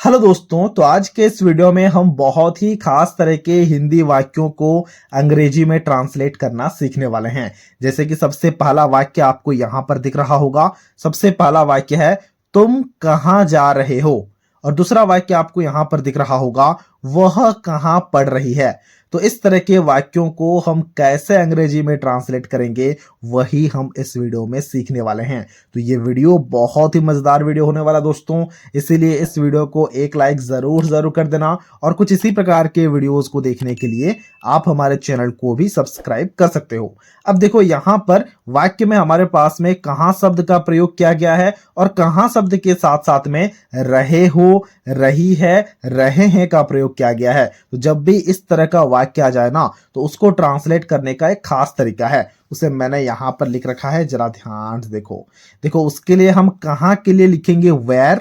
Hello दोस्तों, तो आज के इस वीडियो में हम बहुत ही खास तरह के हिंदी वाक्यों को अंग्रेजी में ट्रांसलेट करना सीखने वाले हैं। जैसे कि सबसे पहला वाक्य आपको यहां पर दिख रहा होगा। सबसे पहला वाक्य है तुम कहां जा रहे हो, और दूसरा वाक्य आपको यहां पर दिख रहा होगा वह कहां पढ़ रही है। तो इस तरह के वाक्यों को हम कैसे अंग्रेजी में ट्रांसलेट करेंगे वही हम इस वीडियो में सीखने वाले हैं। तो ये वीडियो बहुत ही मजेदार वीडियो होने वाला दोस्तों, इसीलिए इस वीडियो को एक लाइक जरूर कर देना, और कुछ इसी प्रकार के वीडियोस को देखने के लिए आप हमारे चैनल को भी सब्सक्राइब कर सकते हो। अब देखो यहां पर वाक्य में हमारे पास में कहां शब्द का प्रयोग किया गया है, और कहां शब्द के साथ साथ में रहे हो, रही है, रहे हैं का प्रयोग किया गया है। तो जब भी इस तरह का वाक्य आ जाए ना, तो उसको ट्रांसलेट करने का एक खास तरीका है, उसे मैंने यहां पर लिख रखा है, जरा ध्यान से देखो। देखो उसके लिए हम कहां के लिए लिखेंगे वेयर,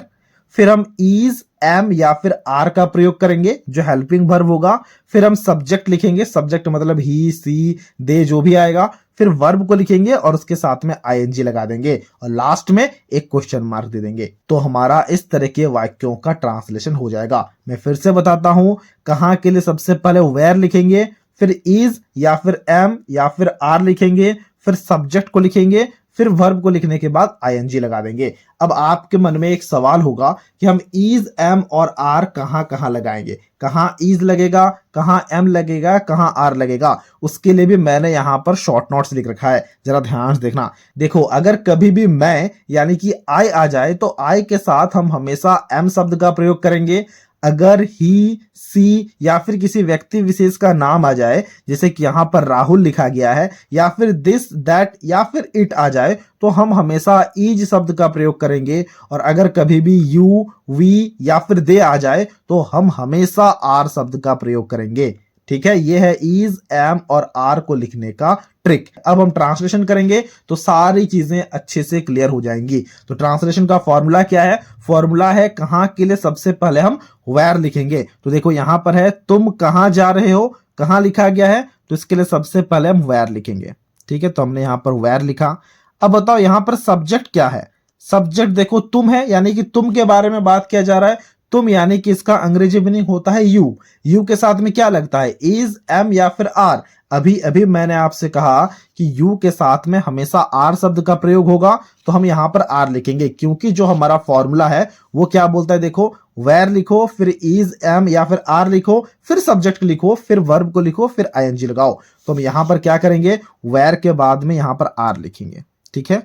फिर हम इज, एम या फिर आर का प्रयोग करेंगे जो हेल्पिंग वर्ब होगा। फिर हम सब्जेक्ट लिखेंगे, सब्जेक्ट मतलब ही, सी, दे जो भी आएगा। फिर वर्ब को लिखेंगे और उसके साथ में आईएनजी लगा देंगे, और लास्ट में एक क्वेश्चन मार्क दे देंगे। तो हमारा इस तरह के वाक्यों का ट्रांसलेशन हो जाएगा। मैं फिर से बताता हूं, कहां के लिए सबसे पहले वेयर लिखेंगे, फिर इज या फिर एम या फिर आर लिखेंगे, फिर सब्जेक्ट को लिखेंगे, फिर वर्ब को लिखने के बाद आईएनजी लगा देंगे। अब आपके मन में एक सवाल होगा कि हम इज, एम और आर कहां कहां लगाएंगे, कहां इज लगेगा, कहां एम लगेगा, कहां आर लगेगा। उसके लिए भी मैंने यहां पर शॉर्ट नोट्स लिख रखा है, जरा ध्यान से देखना। देखो अगर कभी भी मैं यानी कि आई आ जाए तो आई के साथ हम हमेशा एम शब्द का प्रयोग करेंगे। अगर ही, सी या फिर किसी व्यक्ति विशेष का नाम आ जाए, जैसे कि यहां पर राहुल लिखा गया है, या फिर दिस, दैट या फिर इट आ जाए, तो हम हमेशा इज शब्द का प्रयोग करेंगे। और अगर कभी भी यू, वी या फिर दे आ जाए तो हम हमेशा आर शब्द का प्रयोग करेंगे। ठीक है, यह है इज, एम और आर को लिखने का ट्रिक। अब हम ट्रांसलेशन करेंगे तो सारी चीजें अच्छे से क्लियर हो जाएंगी। तो ट्रांसलेशन का फॉर्मूला क्या है? फॉर्मूला है कहां के लिए सबसे पहले हम वेयर लिखेंगे। तो देखो यहां पर है तुम कहां जा रहे हो, कहां लिखा गया है, तो इसके लिए सबसे पहले हम वेयर लिखेंगे। ठीक है, तो हमने यहां पर वेयर लिखा। अब बताओ यहां पर सब्जेक्ट क्या है? सब्जेक्ट देखो तुम है, यानी कि तुम के बारे में बात किया जा रहा है। तुम यानी कि इसका अंग्रेजी मीनिंग होता है यू। यू के साथ में क्या लगता है? इज, एम या फिर आर। अभी अभी मैंने आपसे कहा कि यू के साथ में हमेशा आर शब्द का प्रयोग होगा, तो हम यहां पर आर लिखेंगे, क्योंकि जो हमारा फॉर्मूला है वो क्या बोलता है? देखो वेयर लिखो, फिर इज, एम या फिर आर लिखो, फिर सब्जेक्ट लिखो, फिर वर्ब को लिखो, फिर आईएनजी लगाओ। तो हम यहां पर क्या करेंगे? वेयर के बाद में यहां पर आर लिखेंगे। ठीक है,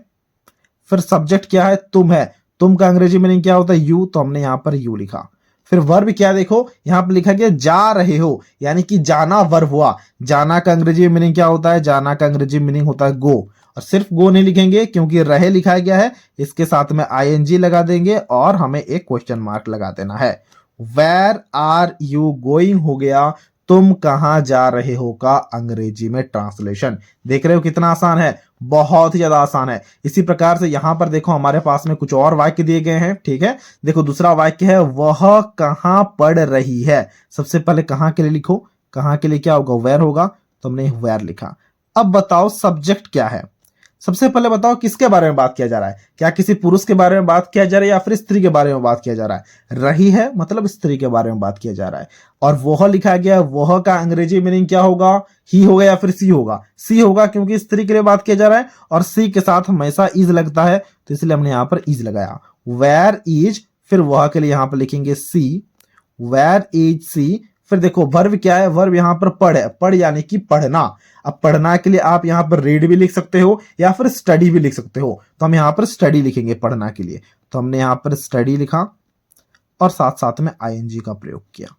फिर सब्जेक्ट क्या है? तुम है। तुम का अंग्रेजी मीनिंग क्या होता है? यू, तो हमने यहां पर यू लिखा। फिर वर्ब क्या, देखो यहां पर लिखा गया जा रहे हो, यानी कि जाना वर्ब हुआ। जाना का अंग्रेजी मीनिंग क्या होता है? जाना का अंग्रेजी मीनिंग होता है गो। और सिर्फ गो नहीं लिखेंगे क्योंकि रहे लिखा गया है, इसके साथ में आईएनजी लगा देंगे और हमें एक क्वेश्चन मार्क लगा देना है। वेयर आर यू गोइंग हो गया तुम कहां जा रहे हो का अंग्रेजी में ट्रांसलेशन। देख रहे हो कितना आसान है? बहुत ही ज्यादा आसान है। इसी प्रकार से यहां पर देखो हमारे पास में कुछ और वाक्य दिए गए हैं। ठीक है, देखो दूसरा वाक्य है वह कहां पढ़ रही है। सबसे पहले कहां के लिए लिखो, कहां के लिए क्या होगा? वेयर होगा, तो हमने वेयर लिखा। अब बताओ सब्जेक्ट क्या है? सबसे पहले बताओ किसके बारे में बात किया जा रहा है? क्या किसी पुरुष के बारे में बात किया जा रहा है या फिर स्त्री के बारे में बात किया जा रहा है? रही है मतलब स्त्री के बारे में बात किया जा रहा है। और वह लिखा गया, वह का अंग्रेजी मीनिंग क्या होगा? ही होगा या फिर सी होगा? सी होगा क्योंकि स्त्री के लिए बात किया जा रहा है, और सी के साथ हमेशा इज लगता है, तो इसलिए हमने यहां पर इज लगाया। वेयर इज, फिर वह के लिए यहां पर लिखेंगे सी, वेयर इज सी। फिर देखो वर्ब क्या है? वर्ब यहां पर पढ़ है, पढ़ यानी कि पढ़ना। अब पढ़ना के लिए आप यहां पर रीड भी लिख सकते हो या फिर स्टडी भी लिख सकते हो, तो हम यहां पर स्टडी लिखेंगे पढ़ना के लिए। तो हमने यहां पर स्टडी लिखा और साथ साथ में आईएनजी का प्रयोग किया।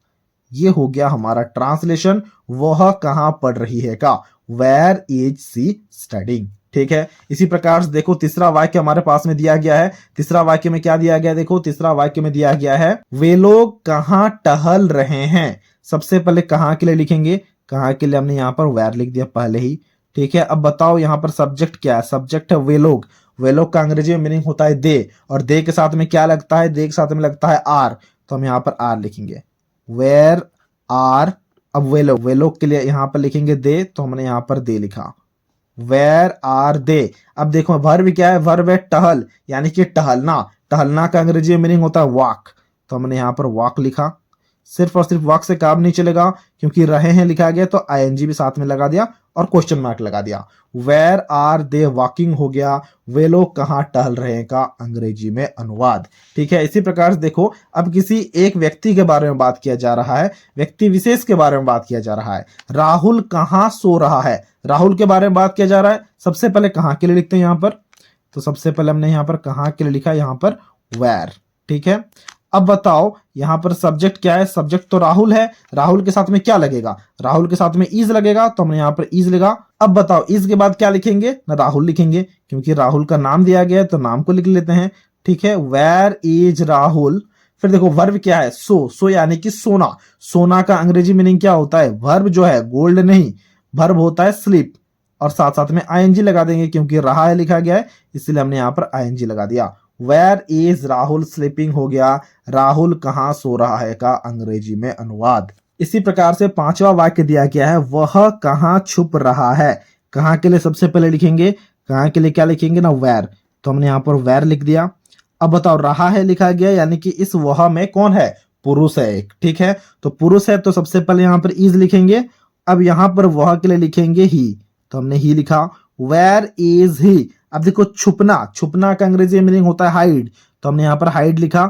ये हो गया हमारा ट्रांसलेशन वह कहां पढ़ रही है का। Where is she studying. ठीक है, इसी प्रकार से देखो तीसरा वाक्य हमारे पास में दिया गया है। तीसरा वाक्य में क्या दिया गया? देखो तीसरा वाक्य में दिया गया है वे लोग कहां टहल रहे हैं। सबसे पहले कहां के लिए लिखेंगे, कहां के लिए हमने यहां पर वेयर लिख दिया पहले ही। ठीक है, अब बताओ यहां पर सब्जेक्ट क्या है? सब्जेक्ट है वे लोग। वे लोग का अंग्रेजी में मीनिंग होता है दे, और दे के साथ में क्या लगता है? दे के साथ में लगता है आर, तो हम यहां पर आर लिखेंगे। वेयर आर, अब वे लोग के लिए यहां पर लिखेंगे दे, तो हमने यहां पर दे लिखा। Where are they. अब देखो वर्ब क्या है? वर्ब है टहल, यानी कि टहलना। टहलना का अंग्रेजी में मीनिंग होता है वॉक। तो हमने यहाँ पर वॉक लिखा। सिर्फ और सिर्फ वॉक से काम नहीं चलेगा, क्योंकि रहे हैं लिखा गया तो आईएनजी भी साथ में लगा दिया और क्वेश्चन मार्क लगा दिया। वेयर आर दे वॉकिंग हो गया, वे लोग कहाँ टहल रहे हैं का अंग्रेजी में अनुवाद। ठीक है, इसी प्रकार से देखो, अब किसी एक व्यक्ति के बारे में बात किया जा रहा है, व्यक्ति विशेष के बारे में बात किया जा रहा है। राहुल कहाँ सो रहा है, राहुल के बारे में बात किया जा रहा है। सबसे पहले कहाँ के लिए लिखते हैं यहाँ पर, तो सबसे पहले हमने यहाँ पर कहाँ के लिए लिखा, यहाँ पर वेयर। ठीक है, अब बताओ यहाँ पर सब्जेक्ट क्या है, सब्जेक्ट तो राहुल है, राहुल के साथ में क्या लगेगा, राहुल के साथ में इज लगेगा, तो हमने यहाँ पर इज लिखा। अब बताओ इज के बाद क्या लिखेंगे, ना राहुल लिखेंगे, क्योंकि राहुल का नाम दिया गया है तो नाम को लिख लेते हैं। ठीक है, वेयर इज राहुल। फिर देखो वर्ब क्या है, सो यानी कि सोना। सोना का अंग्रेजी मीनिंग क्या होता है, वर्ब जो है गोल्ड नहीं, वर्ब होता है स्लीप, और साथ साथ में आईएनजी लगा देंगे, क्योंकि रहा है लिखा गया है इसलिए हमने यहाँ पर आईएनजी लगा दिया। वेयर इज राहुल स्लीपिंग हो गया, राहुल कहाँ सो रहा है का अंग्रेजी में अनुवाद। इसी प्रकार से पांचवा वाक्य दिया गया है, वह कहाँ छुप रहा है। कहाँ के लिए सबसे पहले लिखेंगे, कहाँ के लिए क्या लिखेंगे ना, वेयर, तो हमने यहाँ पर वेयर लिख दिया। अब बताओ रहा है लिखा गया, यानी कि इस वह में कौन है, पुरुष है एक। ठीक है, तो पुरुष है तो सबसे पहले यहाँ पर इज लिखेंगे। अब यहाँ पर वह के लिए लिखेंगे ही, तो हमने ही लिखा। Where is he. अब देखो छुपना, छुपना का अंग्रेजी मीनिंग होता है हाइड, तो हमने यहाँ पर हाइड लिखा।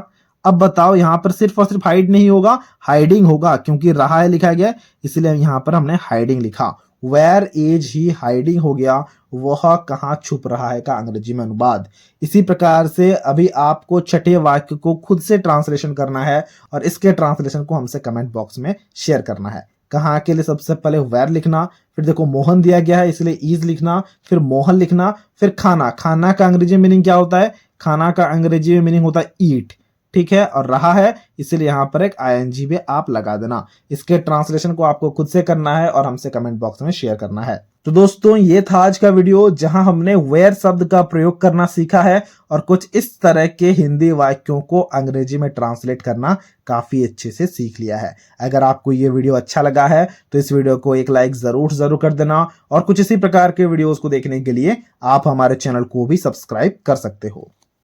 अब बताओ यहाँ पर सिर्फ और सिर्फ हाइड नहीं होगा, हाइडिंग होगा, क्योंकि रहा है लिखा गया इसलिए यहाँ पर हमने हाइडिंग लिखा। वेयर इज ही हाइडिंग हो गया, वह कहाँ छुप रहा है का अंग्रेजी में अनुवाद। इसी प्रकार से अभी आपको छठे वाक्य को खुद से ट्रांसलेशन करना है और इसके ट्रांसलेशन को हमसे कमेंट बॉक्स में शेयर करना है। कहाँ के लिए सबसे पहले वेयर लिखना, फिर देखो मोहन दिया गया है इसलिए इज लिखना, फिर मोहन लिखना, फिर खाना। खाना का अंग्रेजी मीनिंग क्या होता है, खाना का अंग्रेजी में मीनिंग होता है ईट। ठीक है, और रहा है इसलिए यहाँ पर एक आईएनजी भी आप लगा देना। इसके ट्रांसलेशन को आपको खुद से करना है और हमसे कमेंट बॉक्स में शेयर करना है। तो दोस्तों ये था आज का वीडियो, जहां हमने वेयर शब्द का प्रयोग करना सीखा है और कुछ इस तरह के हिंदी वाक्यों को अंग्रेजी में ट्रांसलेट करना काफी अच्छे से सीख लिया है। अगर आपको ये वीडियो अच्छा लगा है तो इस वीडियो को एक लाइक जरूर कर देना, और कुछ इसी प्रकार के वीडियोस को देखने के लिए आप हमारे चैनल को भी सब्सक्राइब कर सकते हो।